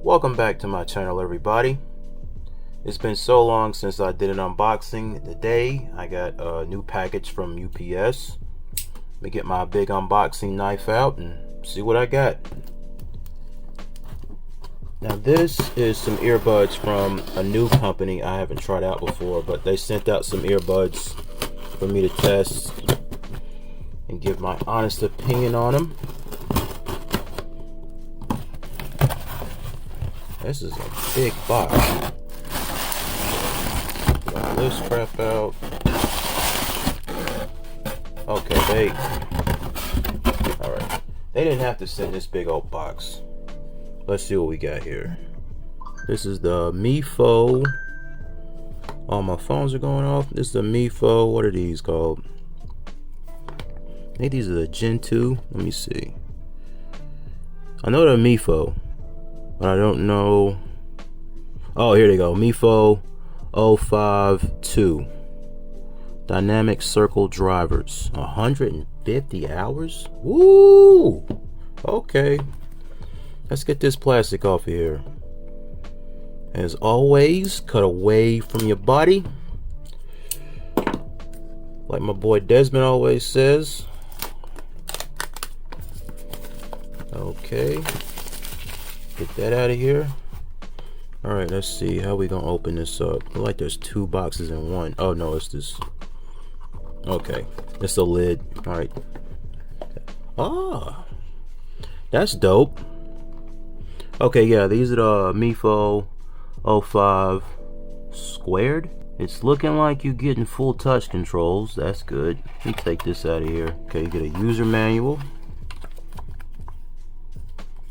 Welcome back to my channel, everybody. It's been so long since I did an unboxing. Today I got a new package from UPS. Let me get my big unboxing knife out and see what I got. Now this is some earbuds from a new company I haven't tried out before, but they sent out some earbuds for me to test and give my honest opinion on them. This is a big box. Got this crap out. Okay, alright. They didn't have to send this big old box. Let's see what we got here. This is the Mifo. All my phones are going off. This is the Mifo. What are these called? I think these are the Gen 2. Let me see. I know they're Mifo, but I don't know. Oh, here they go. Mifo 052 dynamic circle drivers. 150 hours. Woo! Okay, let's get this plastic off of here. As always, cut away from your body, like my boy Desmond always says. Okay, get that out of here. All right, let's see how we gonna open this up. I feel like there's two boxes in one. Oh no, it's this. Okay, it's a lid. All right. Ah, that's dope. Okay, yeah, these are the Mifo 05 squared. It's looking like you're getting full touch controls. That's good. Let me take this out of here. Okay, you get a user manual.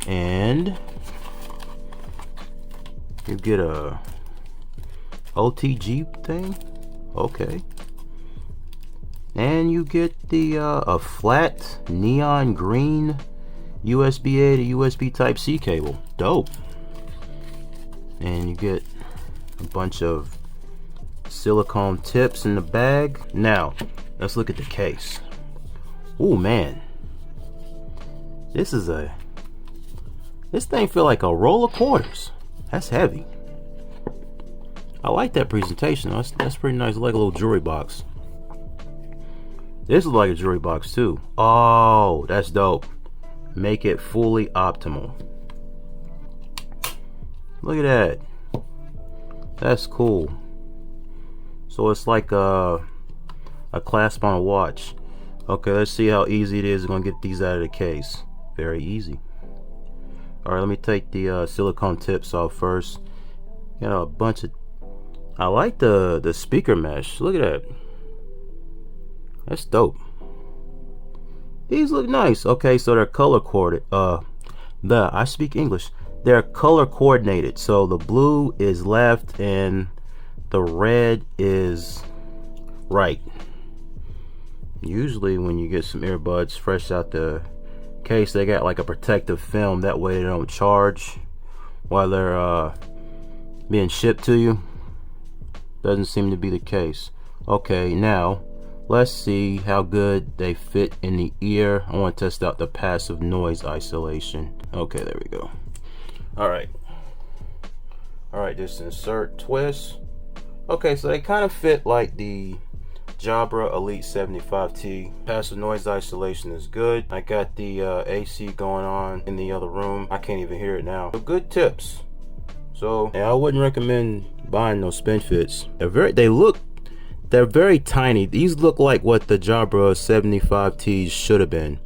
And you get a OTG thing. Okay. And you get the a flat neon green USB-A to USB Type-C cable. Dope. And you get a bunch of silicone tips in the bag. Now, let's look at the case. Oh man. This thing feel like a roll of quarters. That's heavy. I like that presentation. That's pretty nice. Like a little jewelry box. This is like a jewelry box too. Oh, that's dope. Make it fully optimal. Look at that. That's cool. So it's like a clasp on a watch. Okay, let's see how easy it is to get these out of the case. Very easy. Alright, let me take the silicone tips off first. Got a bunch of... I like the speaker mesh. Look at that. That's dope. These look nice. Okay, so they're color coordinated. I speak English. They're color coordinated. So the blue is left and the red is right. Usually when you get some earbuds fresh out the case, they got like a protective film, that way they don't charge while they're being shipped to you. Doesn't seem to be the case. Okay, now let's see how good they fit in the ear. I want to test out the passive noise isolation. Okay, there we go. Alright, just insert, twist. Okay, so they kind of fit like the Jabra Elite 75T. Passive noise isolation is good. I got the AC going on in the other room. I can't even hear it now. So good tips. So yeah, I wouldn't recommend buying those spin fits. They're very tiny. These look like what the Jabra 75Ts should have been.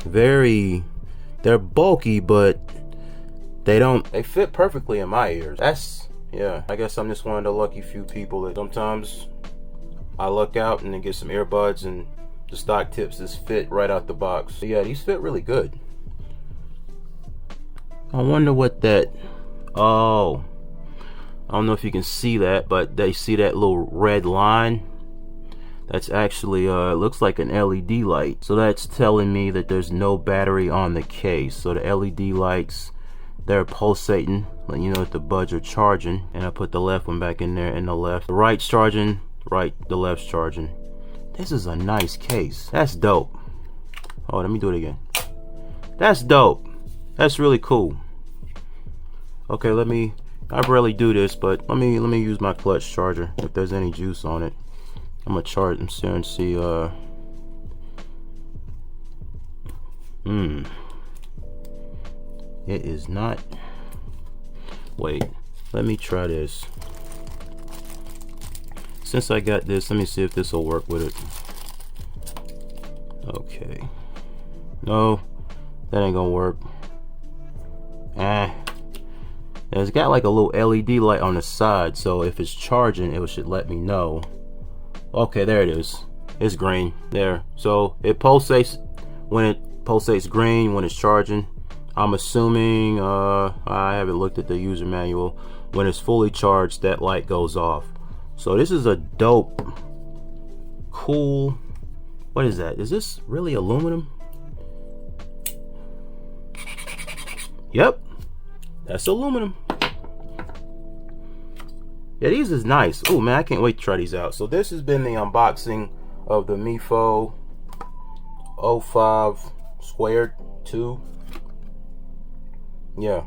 They're bulky, but they fit perfectly in my ears. Yeah, I guess I'm just one of the lucky few people that sometimes I look out and then get some earbuds and the stock tips just fit right out the box. So yeah, these fit really good. I wonder what that... Oh, I don't know if you can see that, but they see that little red line. That's actually it looks like an LED light. So that's telling me that there's no battery on the case. So the LED lights, they're pulsating, letting you know that the buds are charging. And I put the left one back in there, and the right's charging, the left's charging. This is a nice case. That's dope. Oh, let me do it again. That's dope. That's really cool. Okay, I rarely do this, but let me use my clutch charger if there's any juice on it. I'm gonna charge them soon and see. It is not. Wait, let me try this. Since I got this, let me see if this will work with it. Okay. No, that ain't gonna work. It's got like a little LED light on the side, so if it's charging, it should let me know. Okay, there it is. It's green there. So it pulsates when it pulsates green when it's charging. I'm assuming I haven't looked at the user manual. When it's fully charged, that light goes off. So this is a dope, cool. What is that? Is this really aluminum? Yep, that's aluminum. Yeah, these is nice. Oh man, I can't wait to try these out. So this has been the unboxing of the Mifo 05 squared 2. Yeah.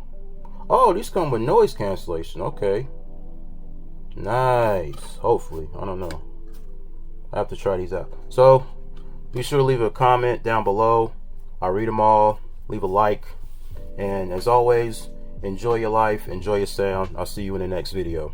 Oh, these come with noise cancellation. Okay. Nice. Hopefully. I don't know. I have to try these out. So be sure to leave a comment down below. I'll read them all. Leave a like. And as always, enjoy your life, enjoy your sound. I'll see you in the next video.